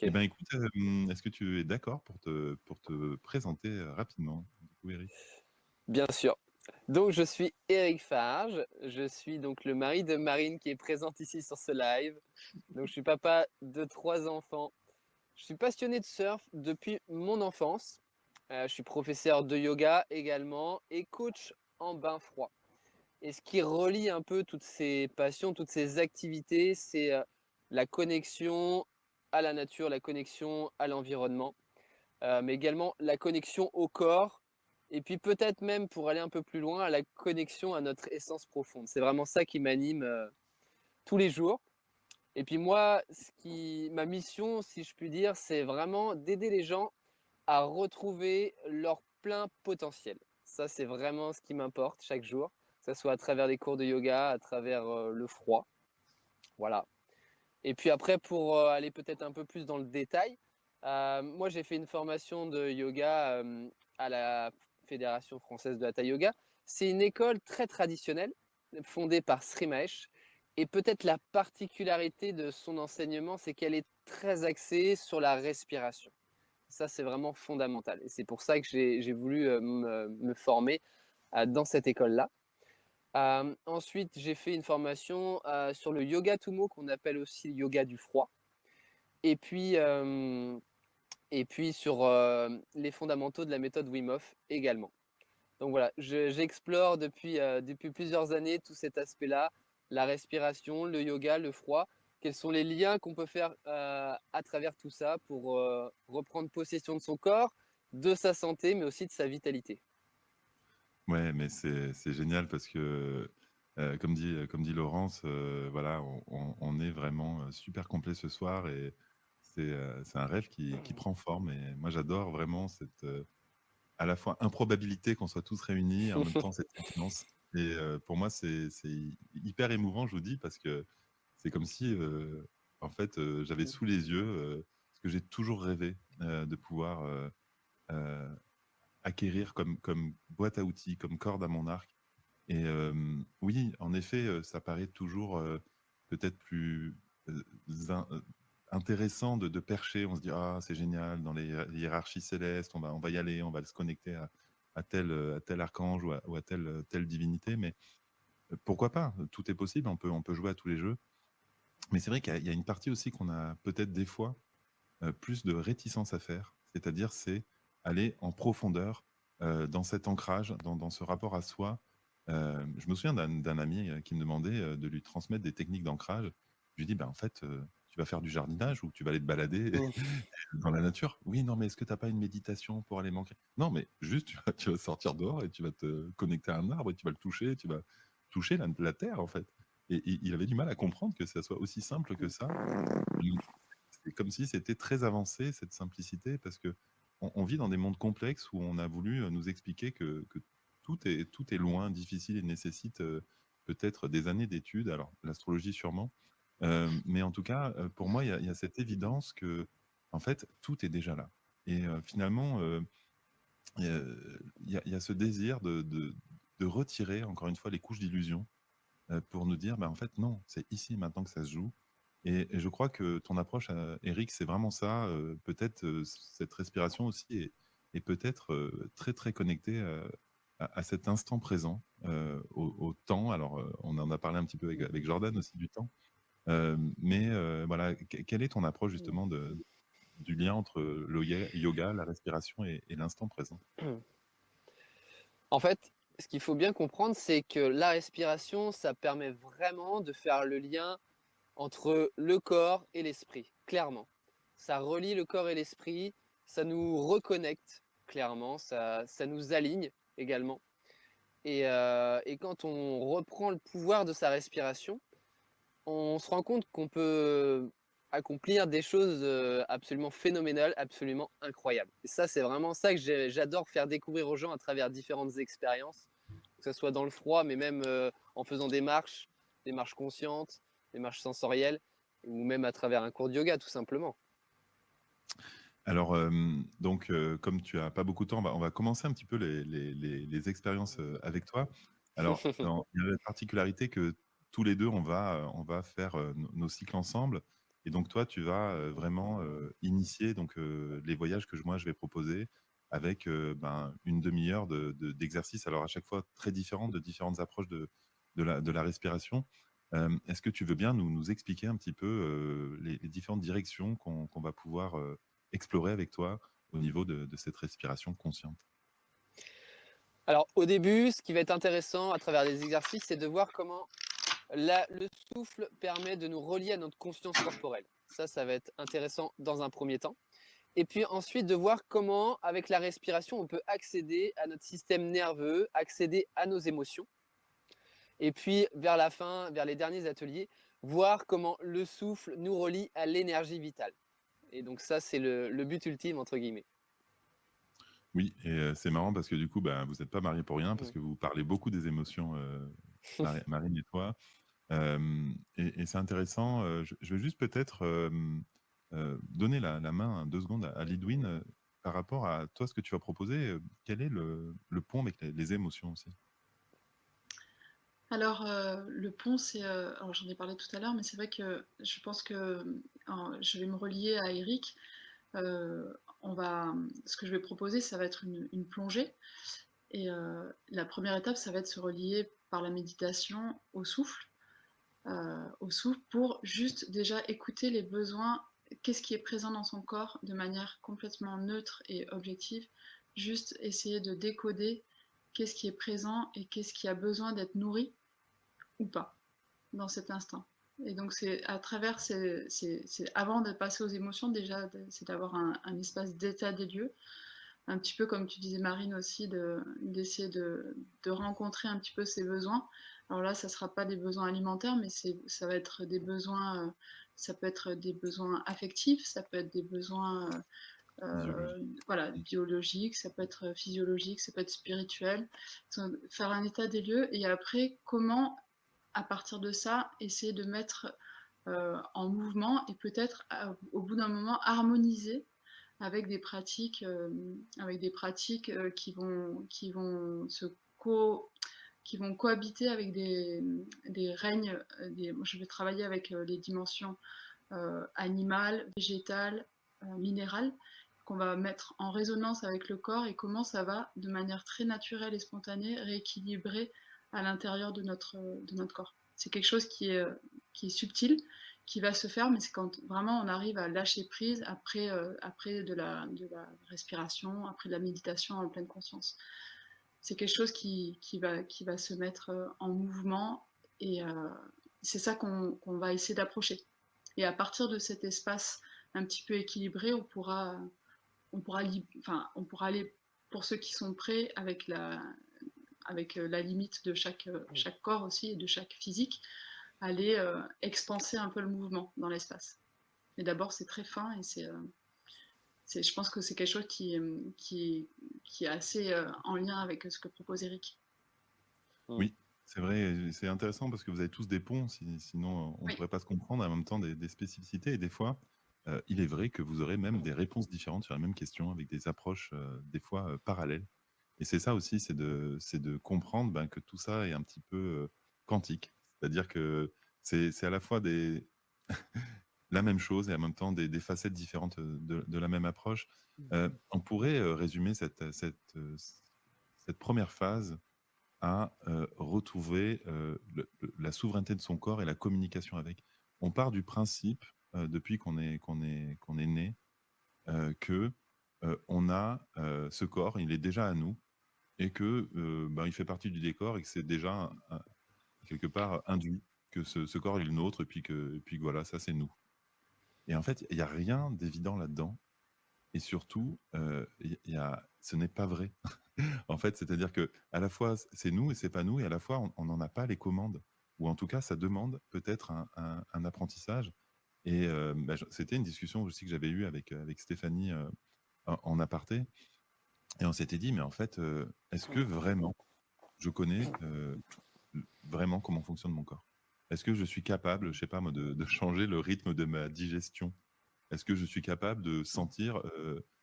Eh OK. ben, écoute, est-ce que tu es d'accord pour te présenter, rapidement, du coup, Eric? Bien sûr. Donc je suis Éric Farge, je suis donc le mari de Marine qui est présente ici sur ce live. Donc je suis papa de 3 enfants. Je suis passionné de surf depuis mon enfance. Je suis professeur de yoga également et coach en bain froid. Et ce qui relie un peu toutes ces passions, toutes ces activités, c'est, la connexion à la nature, la connexion à l'environnement, mais également la connexion au corps et puis peut-être même pour aller un peu plus loin, à la connexion à notre essence profonde. C'est vraiment ça qui m'anime, tous les jours et puis moi, ma mission, si je puis dire, c'est vraiment d'aider les gens à retrouver leur plein potentiel. Ça, c'est vraiment ce qui m'importe chaque jour, que ça soit à travers des cours de yoga, à travers, le froid, voilà. Et puis après pour, aller peut-être un peu plus dans le détail, moi j'ai fait une formation de yoga, à la Fédération française de hatha yoga. C'est une école très traditionnelle, fondée par Sri Mahesh et peut-être la particularité de son enseignement, c'est qu'elle est très axée sur la respiration. Ça, c'est vraiment fondamental et c'est pour ça que j'ai voulu, me former, dans cette école-là. Ensuite, j'ai fait une formation, sur le yoga Tummo qu'on appelle aussi le yoga du froid et puis, sur, les fondamentaux de la méthode Wim Hof également. Donc voilà, j'explore depuis plusieurs années tout cet aspect-là, la respiration, le yoga, le froid. Quels sont les liens qu'on peut faire, à travers tout ça pour, reprendre possession de son corps, de sa santé, mais aussi de sa vitalité? Ouais, mais c'est génial parce que, comme dit Laurence, voilà, on est vraiment, super complet ce soir et c'est un rêve qui prend forme et moi j'adore vraiment cette, à la fois improbabilité qu'on soit tous réunis et en même temps cette confiance et pour moi c'est hyper émouvant, je vous dis, parce que c'est comme si, en fait, j'avais sous les yeux, ce que j'ai toujours rêvé, de pouvoir, heu, acquérir comme boîte à outils, comme corde à mon arc et oui, en effet, ça paraît toujours, peut-être plus, in intéressant de percher. On se dit: «Ah, c'est génial, dans les hiérarchies célestes, on va y aller, on va se connecter à tel archange ou à telle divinité», mais pourquoi pas? Tout est possible, on peut jouer à tous les jeux. Mais c'est vrai qu'il y a une partie aussi qu'on a peut-être des fois, plus de réticence à faire. C'est-à-dire, c'est aller en profondeur, dans cet ancrage, dans ce rapport à soi. Je me souviens d'un ami, qui me demandait, de lui transmettre des techniques d'ancrage. Je lui dis: «Bah, en fait, tu vas faire du jardinage ou tu vas aller te balader Mmh. dans la nature?» «Oui, non, mais est-ce que tu as pas une méditation pour aller m'ancrer?» «Non, mais juste tu vas sortir dehors et tu vas te connecter à un arbre et tu vas le toucher, tu vas toucher la terre, en fait». Et il avait du mal à comprendre que ça soit aussi simple que ça. C'est comme si c'était très avancé, cette simplicité, parce qu'on vit dans des mondes complexes où on a voulu, nous expliquer que tout est loin, difficile et nécessite, peut-être des années d'études. Alors l'astrologie sûrement, mais en tout cas, pour moi, il y a cette évidence qu'en fait, tout est déjà là et finalement, il y a ce désir de retirer encore une fois les couches d'illusion, pour nous dire: «Bah, en fait, non, c'est ici et maintenant que ça se joue». Et je crois que ton approche, Eric, c'est vraiment ça, peut-être, cette respiration aussi est peut-être, très, très connectée, à cet instant présent, au temps. Alors, on en a parlé un petit peu avec Jordan aussi du temps, mais voilà, quelle est ton approche justement du lien entre le yoga, la respiration et l'instant présent? En fait, ce qu'il faut bien comprendre, c'est que la respiration, ça permet vraiment de faire le lien entre le corps et l'esprit, clairement. Ça relie le corps et l'esprit, ça nous reconnecte, clairement, ça nous aligne également. Et quand on reprend le pouvoir de sa respiration, on se rend compte qu'on peut accomplir des choses absolument phénoménales, absolument incroyables. Et ça, c'est vraiment ça que j'adore faire découvrir aux gens à travers différentes expériences, que ce soit dans le froid, mais même en faisant des marches conscientes, des marches sensorielles, ou même à travers un cours de yoga, tout simplement. Alors, donc, comme tu as pas beaucoup de temps, on va commencer un petit peu les expériences, avec toi. Alors, il y a la particularité que tous les 2 on va faire, nos cycles ensemble. Et donc toi, tu vas vraiment initier donc, les voyages que moi je vais proposer avec une demi-heure d'exercice, alors à chaque fois très différentes, de différentes approches de la respiration. Est-ce que tu veux bien nous expliquer un petit peu les différentes directions qu'on va pouvoir explorer avec toi au niveau de cette respiration consciente? Alors, au début, ce qui va être intéressant à travers les exercices, c'est de voir comment le souffle permet de nous relier à notre conscience corporelle. Ça va être intéressant dans un premier temps. Et puis ensuite, de voir comment, avec la respiration, on peut accéder à notre système nerveux, accéder à nos émotions. Et puis, vers la fin, vers les derniers ateliers, voir comment le souffle nous relie à l'énergie vitale. Et donc ça, c'est le but ultime, entre guillemets. Oui, et c'est marrant parce que du coup, vous n'êtes pas mariés pour rien, parce Mm. que vous parlez beaucoup des émotions, Marine et toi. Et c'est intéressant, je vais juste peut-être, donner la main 2 secondes à Lidwin, par rapport à toi, ce que tu vas proposer, quel est le pont avec les émotions aussi? Alors, le pont, alors j'en ai parlé tout à l'heure, mais c'est vrai que je pense que je vais me relier à Eric. Ce que je vais proposer, ça va être une plongée. Et la première étape, ça va être se relier par la méditation au souffle pour juste déjà écouter les besoins, qu'est-ce qui est présent dans son corps de manière complètement neutre et objective, juste essayer de décoder qu'est-ce qui est présent et qu'est-ce qui a besoin d'être nourri ou pas dans cet instant. Et donc c'est à travers, avant de passer aux émotions, déjà, c'est d'avoir un espace d'état des lieux, un petit peu comme tu disais Marine aussi, d'essayer de rencontrer un petit peu ses besoins. Alors là, ça ne sera pas des besoins alimentaires, mais ça va être des besoins, ça peut être des besoins affectifs, ça peut être des besoins Physiologique. voilà, biologiques, ça peut être physiologique, ça peut être spirituel. Faire un état des lieux et après, comment, à partir de ça, essayer de mettre en mouvement et peut-être au bout d'un moment harmoniser avec des pratiques qui vont cohabiter avec des règnes. Je vais travailler avec les dimensions animales, végétales, minérales, qu'on va mettre en résonance avec le corps et comment ça va, de manière très naturelle et spontanée, rééquilibrer à l'intérieur de notre corps. C'est quelque chose qui est subtil, qui va se faire, mais c'est quand vraiment on arrive à lâcher prise après de la respiration, après de la méditation en pleine conscience. C'est quelque chose qui va se mettre en mouvement et c'est ça qu'on va essayer d'approcher. Et à partir de cet espace un petit peu équilibré, on pourra aller, pour ceux qui sont prêts, avec la limite de chaque corps aussi et de chaque physique, aller expanser un peu le mouvement dans l'espace. Mais d'abord, c'est très fin et je pense que c'est quelque chose qui est assez en lien avec ce que propose Eric. Mm. Oui, c'est vrai, et c'est intéressant parce que vous avez tous des ponts, sinon on ne Oui, pourrait pas se comprendre, en même temps des spécificités. Et des fois, il est vrai que vous aurez même des réponses différentes sur la même question, avec des approches des fois parallèles. Et c'est ça aussi, c'est de comprendre que tout ça est un petit peu quantique. C'est-à-dire que c'est à la fois la même chose et en même temps des facettes différentes de la même approche. On pourrait résumer cette première phase à retrouver la souveraineté de son corps et la communication avec. On part du principe, depuis qu'on est né, que on a ce corps, il est déjà à nous, et que il fait partie du décor et que c'est déjà quelque part induit, que ce corps est le nôtre, et puis que voilà, ça c'est nous. Et en fait, il n'y a rien d'évident là-dedans. Et surtout, ce n'est pas vrai. En fait, c'est-à-dire que à la fois c'est nous et c'est pas nous, et à la fois on n'en a pas les commandes, ou en tout cas ça demande peut-être un apprentissage. Et c'était une discussion aussi que j'avais eue avec Stéphanie en aparté, et on s'était dit, mais en fait, est-ce que vraiment je connais vraiment comment fonctionne mon corps? Est-ce que je suis capable, je sais pas moi, de changer le rythme de ma digestion? Est-ce que je suis capable de sentir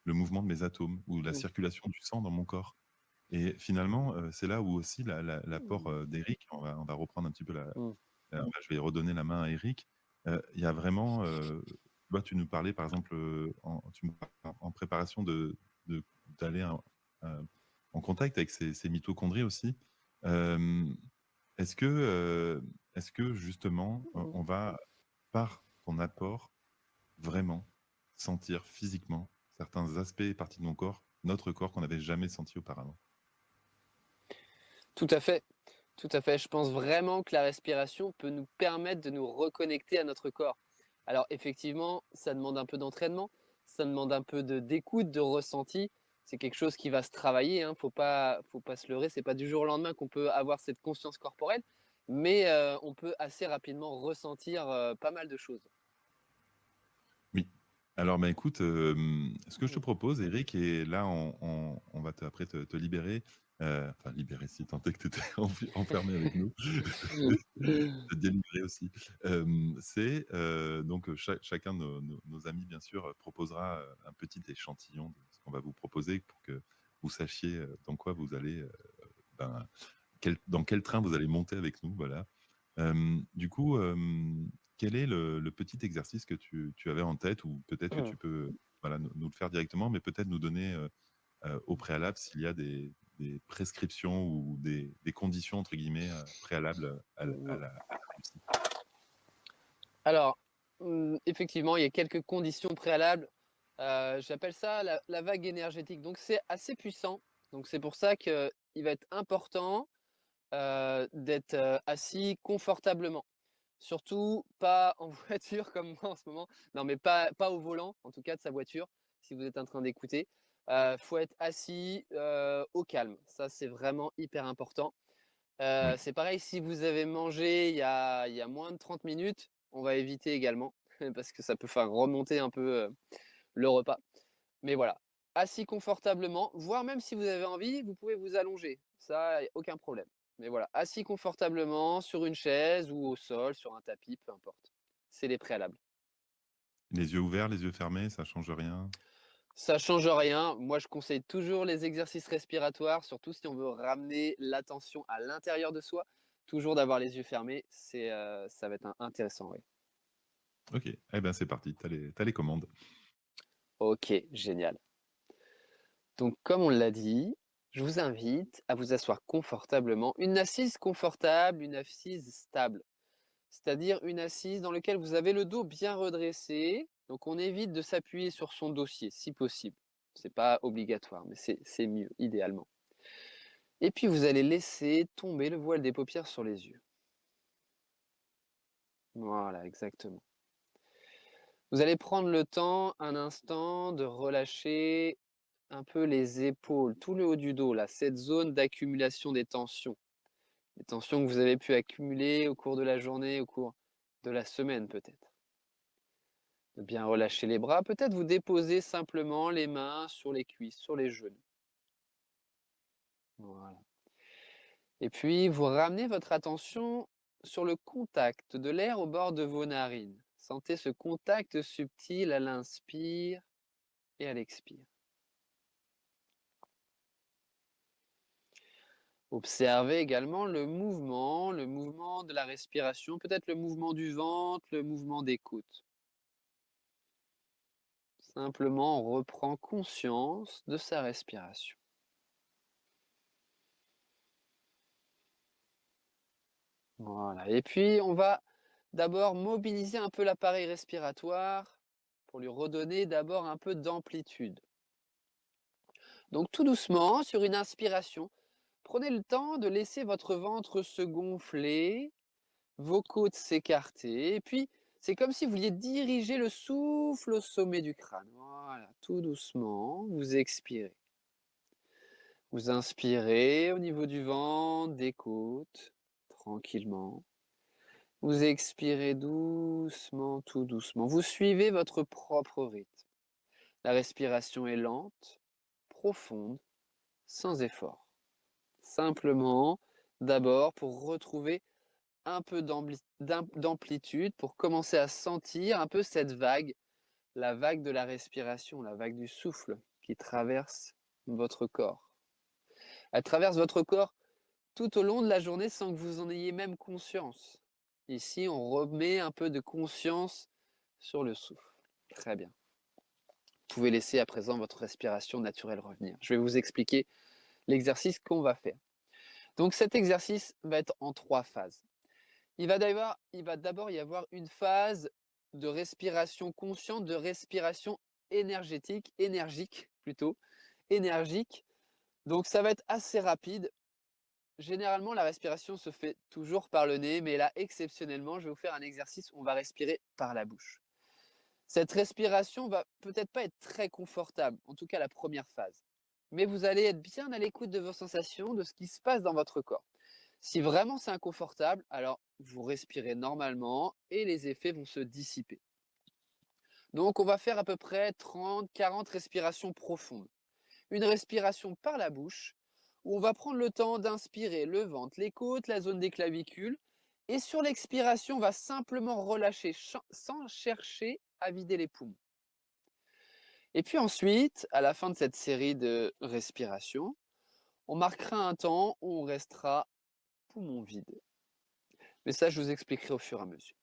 le mouvement de mes atomes ou la Mm. circulation du sang dans mon corps? Et finalement, c'est là où aussi l'apport d'Éric, on va reprendre un petit peu Mm. je vais redonner la main à Éric. Il y a vraiment, toi, tu nous parlais, par exemple, en préparation d'aller en contact avec ces mitochondries aussi. Hem, est-ce que, justement, on va, par ton apport, vraiment sentir physiquement certains aspects et parties de notre corps qu'on n'avait jamais senti auparavant? Tout à fait, tout à fait. Je pense vraiment que la respiration peut nous permettre de nous reconnecter à notre corps. Alors effectivement, ça demande un peu d'entraînement, ça demande un peu d'écoute, de ressenti. C'est quelque chose qui va se travailler, hein. Faut pas se leurrer. C'est pas du jour au lendemain qu'on peut avoir cette conscience corporelle, mais on peut assez rapidement ressentir pas mal de choses. Oui. Alors, bah, écoute, ce que je te Mm. propose, Eric, et là, on va après te libérer, enfin libérer si tant est que tu étais enfermé avec nous, te délivrer aussi. C'est donc chacun de nos amis, bien sûr, proposera un petit échantillon de ce qu'on va vous proposer pour que vous sachiez dans quoi vous allez, ben, dans quel train vous allez monter avec nous, voilà. Du coup, quel est le petit exercice que tu avais en tête, ou peut-être que tu peux, voilà, nous le faire directement, mais peut-être nous donner, au préalable s'il y a des prescriptions ou des «conditions» entre guillemets, préalables à la réussite? Alors, effectivement, il y a quelques conditions préalables. J'appelle ça la vague énergétique. Donc c'est assez puissant. Donc c'est pour ça qu'il va être important, d'être, assis confortablement. Surtout pas en voiture comme moi en ce moment. Non, mais pas au volant, en tout cas de sa voiture, si vous êtes en train d'écouter. Faut être assis, au calme. Ça, c'est vraiment hyper important. Oui. C'est pareil, si vous avez mangé il y a moins de 30 minutes, on va éviter également parce que ça peut faire remonter un peu, le repas. Mais voilà, assis confortablement, voire même si vous avez envie, vous pouvez vous allonger. Ça, y a aucun problème. Mais voilà, assis confortablement sur une chaise ou au sol, sur un tapis, peu importe. C'est les préalables. Les yeux ouverts, les yeux fermés, ça change rien? Ça change rien. Moi, je conseille toujours les exercices respiratoires, surtout si on veut ramener l'attention à l'intérieur de soi. Toujours d'avoir les yeux fermés, ça va être intéressant, oui. OK, eh ben, c'est parti, tu les commandes. Ok, génial. Donc, comme on l'a dit, je vous invite à vous asseoir confortablement. Une assise confortable, une assise stable. C'est-à-dire une assise dans laquelle vous avez le dos bien redressé. Donc, on évite de s'appuyer sur son dossier, si possible. C'est pas obligatoire, mais c'est mieux, idéalement. Et puis, vous allez laisser tomber le voile des paupières sur les yeux. Voilà, exactement. Vous allez prendre le temps, un instant, de relâcher un peu les épaules, tout le haut du dos, là, cette zone d'accumulation des tensions. Les tensions que vous avez pu accumuler au cours de la journée, au cours de la semaine peut-être. De bien relâcher les bras, peut-être vous déposer simplement les mains sur les cuisses, sur les genoux. Voilà. Et puis vous ramenez votre attention sur le contact de l'air au bord de vos narines. Sentez ce contact subtil à l'inspire et à l'expire. Observez également le mouvement de la respiration, peut-être le mouvement du ventre, le mouvement des côtes. Simplement, on reprend conscience de sa respiration. Voilà. Et puis, on va d'abord mobiliser un peu l'appareil respiratoire pour lui redonner d'abord un peu d'amplitude. Donc, tout doucement, sur une inspiration, prenez le temps de laisser votre ventre se gonfler, vos côtes s'écarter, et puis c'est comme si vous vouliez diriger le souffle au sommet du crâne. Voilà, tout doucement, vous expirez. Vous inspirez au niveau du ventre, des côtes, tranquillement. Vous expirez doucement, tout doucement. Vous suivez votre propre rythme. La respiration est lente, profonde, sans effort. Simplement, d'abord, pour retrouver un peu d'amplitude, pour commencer à sentir un peu cette vague, la vague de la respiration, la vague du souffle qui traverse votre corps. Elle traverse votre corps tout au long de la journée sans que vous en ayez même conscience. Ici, on remet un peu de conscience sur le souffle. Très bien. Vous pouvez laisser à présent votre respiration naturelle revenir. Je vais vous expliquer l'exercice qu'on va faire. Donc cet exercice va être en 3 phases. Il va d'abord y avoir une phase de respiration consciente, de respiration énergique plutôt, énergique. Donc ça va être assez rapide. Généralement, la respiration se fait toujours par le nez, mais là, exceptionnellement, je vais vous faire un exercice où on va respirer par la bouche. Cette respiration va peut-être pas être très confortable, en tout cas la première phase. Mais vous allez être bien à l'écoute de vos sensations, de ce qui se passe dans votre corps. Si vraiment c'est inconfortable, alors vous respirez normalement et les effets vont se dissiper. Donc on va faire à peu près 30-40 respirations profondes. Une respiration par la bouche, où on va prendre le temps d'inspirer le ventre, les côtes, la zone des clavicules. Et sur l'expiration, on va simplement relâcher sans chercher à vider les poumons. Et puis ensuite, à la fin de cette série de respirations, on marquera un temps où on restera poumon vide. Mais ça, je vous expliquerai au fur et à mesure.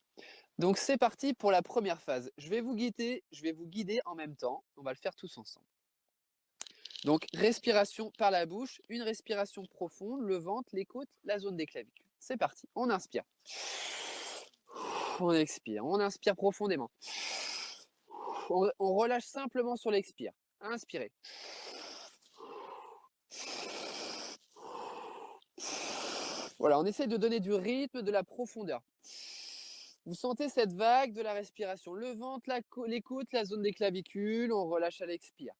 Donc c'est parti pour la première phase. Je vais vous guider en même temps. On va le faire tous ensemble. Donc respiration par la bouche, une respiration profonde, le ventre, les côtes, la zone des clavicules. C'est parti, on inspire. On expire, on inspire profondément. On relâche simplement sur l'expire. Inspirez. Voilà, on essaie de donner du rythme, de la profondeur. Vous sentez cette vague de la respiration. Le ventre, les côtes, la zone des clavicules, on relâche à l'expire.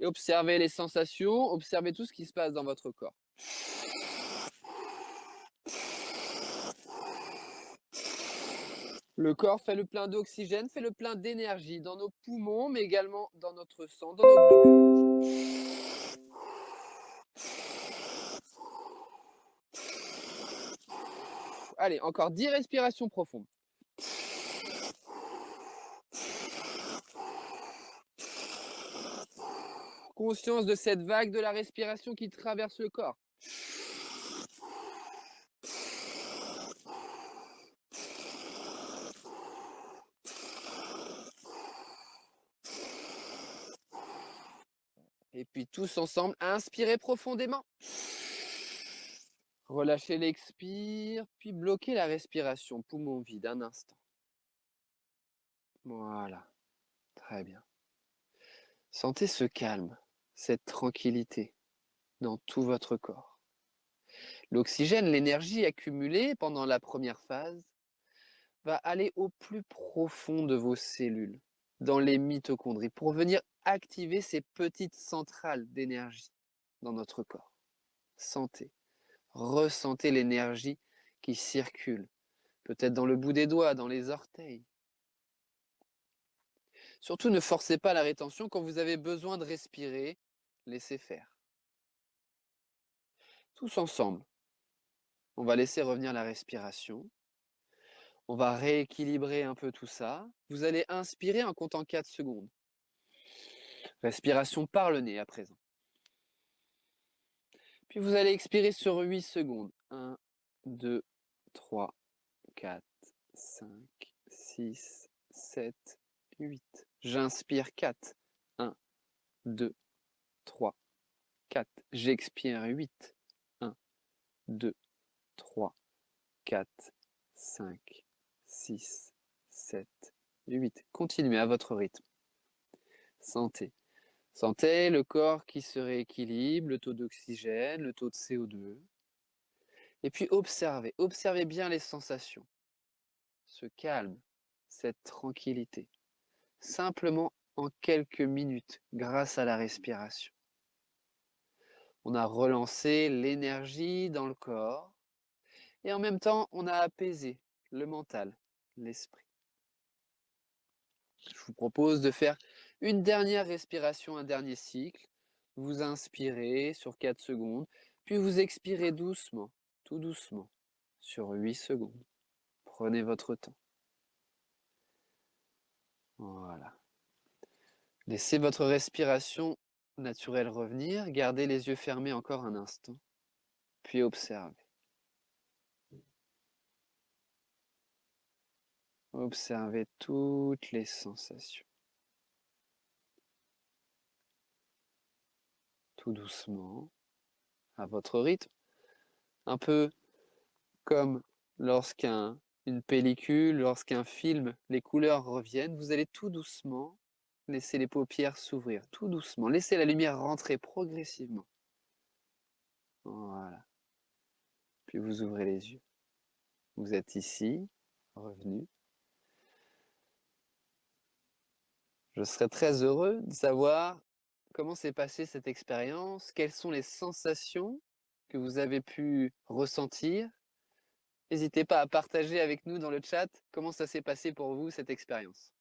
Et observez les sensations, observez tout ce qui se passe dans votre corps. Le corps fait le plein d'oxygène, fait le plein d'énergie dans nos poumons, mais également dans notre sang, dans nos globules. Allez, encore 10 respirations profondes. Conscience de cette vague de la respiration qui traverse le corps. Et puis tous ensemble, inspirez profondément. Relâchez l'expire, puis bloquez la respiration, poumon vide, un instant. Voilà, très bien. Sentez ce calme, cette tranquillité dans tout votre corps. L'oxygène, l'énergie accumulée pendant la première phase, va aller au plus profond de vos cellules, dans les mitochondries, pour venir activer ces petites centrales d'énergie dans notre corps. Sentez, ressentez l'énergie qui circule, peut-être dans le bout des doigts, dans les orteils. Surtout, ne forcez pas la rétention quand vous avez besoin de respirer, laissez faire. Tous ensemble, on va laisser revenir la respiration. On va rééquilibrer un peu tout ça. Vous allez inspirer en comptant 4 secondes. Respiration par le nez à présent. Puis vous allez expirer sur 8 secondes. 1, 2, 3, 4, 5, 6, 7, 8. J'inspire 4. 1, 2, 3, 4. J'expire 8. 1, 2, 3, 4, 5, 6, 7, 8. Continuez à votre rythme. Sentez. Sentez le corps qui se rééquilibre, le taux d'oxygène, le taux de CO2. Et puis observez, observez bien les sensations. Ce calme, cette tranquillité. Simplement en quelques minutes, grâce à la respiration. On a relancé l'énergie dans le corps et en même temps, on a apaisé le mental, l'esprit. Je vous propose de faire une dernière respiration, un dernier cycle. Vous inspirez sur 4 secondes, puis vous expirez doucement, tout doucement, sur 8 secondes. Prenez votre temps. Voilà. Laissez votre respiration naturelle revenir. Gardez les yeux fermés encore un instant, puis observez. Observez toutes les sensations. Tout doucement, à votre rythme. Un peu comme lorsqu'une pellicule, lorsqu'un film, les couleurs reviennent, vous allez tout doucement laisser les paupières s'ouvrir, tout doucement. Laissez la lumière rentrer progressivement. Voilà. Puis vous ouvrez les yeux. Vous êtes ici, revenu. Je serais très heureux de savoir comment s'est passée cette expérience, quelles sont les sensations que vous avez pu ressentir. N'hésitez pas à partager avec nous dans le chat comment ça s'est passé pour vous, cette expérience.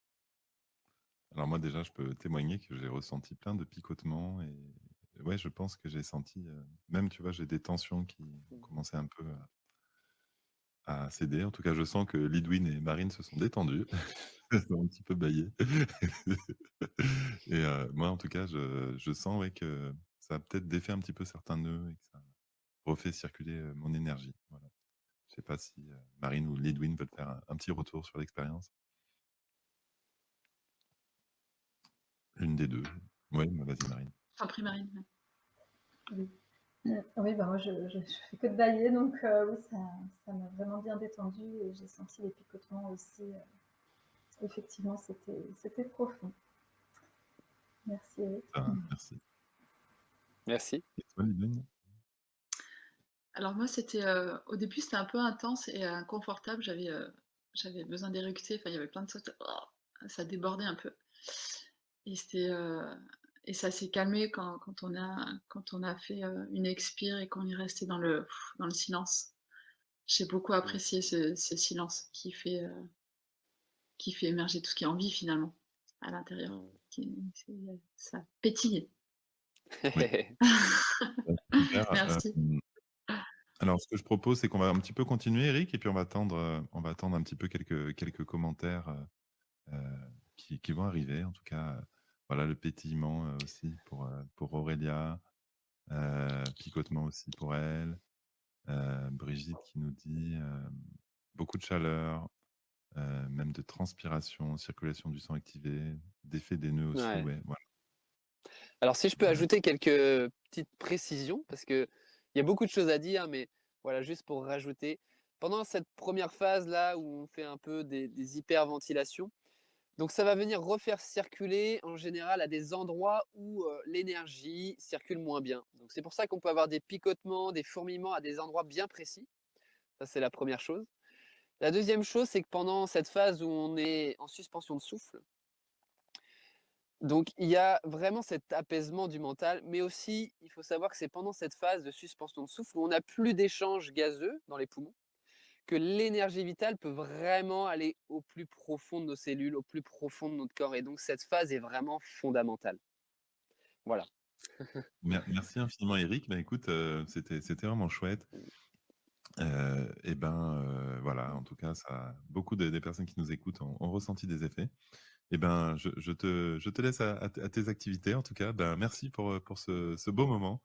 Alors moi déjà, je peux témoigner que j'ai ressenti plein de picotements et ouais, je pense que j'ai senti, même tu vois, j'ai des tensions qui ont commencé un peu à céder. En tout cas, je sens que Lidwin et Marine se sont détendus. Elles ont un petit peu bâillé. Et moi, en tout cas, je sens, ouais, que ça a peut-être défait un petit peu certains nœuds et que ça refait circuler, mon énergie. Voilà. Je sais pas si, Marine ou Lidwin veulent faire un petit retour sur l'expérience? Une des 2. Ouais, bah, vas-y Marine. T'en prie, Marine. Oui. Oui, bah, moi je fais que de bailler, donc oui, ça m'a vraiment bien détendue et j'ai senti les picotements aussi. Effectivement, c'était profond. Merci Eric. Merci. Merci. Et toi Lidwin? Alors moi, au début, c'était un peu intense et inconfortable. J'avais besoin d'éructer. Enfin, il y avait plein de choses. Oh, ça débordait un peu. Et et ça s'est calmé quand on a fait une expire et qu'on est resté dans le silence. J'ai beaucoup apprécié ce silence qui fait émerger tout ce qui est en vie finalement à l'intérieur. Ça pétille. Ouais, super. Merci. Alors ce que je propose, c'est qu'on va un petit peu continuer Eric et puis on va attendre un petit peu quelques commentaires, qui vont arriver. En tout cas, voilà le pétillement, aussi pour Aurélia, picotement aussi pour elle, Brigitte qui nous dit, beaucoup de chaleur, même de transpiration, circulation du sang activée, d'effet des nœuds aussi, Ouais. ouais, voilà. Alors si je peux ajouter quelques petites précisions, parce qu'il y a beaucoup de choses à dire, mais voilà, juste pour rajouter. Pendant cette première phase-là où on fait un peu des hyperventilations, donc ça va venir refaire circuler en général à des endroits où l'énergie circule moins bien. Donc c'est pour ça qu'on peut avoir des picotements, des fourmillements à des endroits bien précis. Ça c'est la première chose. La deuxième chose, c'est que pendant cette phase où on est en suspension de souffle, donc il y a vraiment cet apaisement du mental, mais aussi il faut savoir que c'est pendant cette phase de suspension de souffle où on n'a plus d'échanges gazeux dans les poumons, que l'énergie vitale peut vraiment aller au plus profond de nos cellules, au plus profond de notre corps. Et donc cette phase est vraiment fondamentale. Voilà. Merci infiniment Eric. Bah, écoute, c'était vraiment chouette. Et ben, voilà, en tout cas, beaucoup des personnes qui nous écoutent ont ressenti des effets. Et ben, je te laisse à tes activités. En tout cas, ben, merci pour ce beau moment.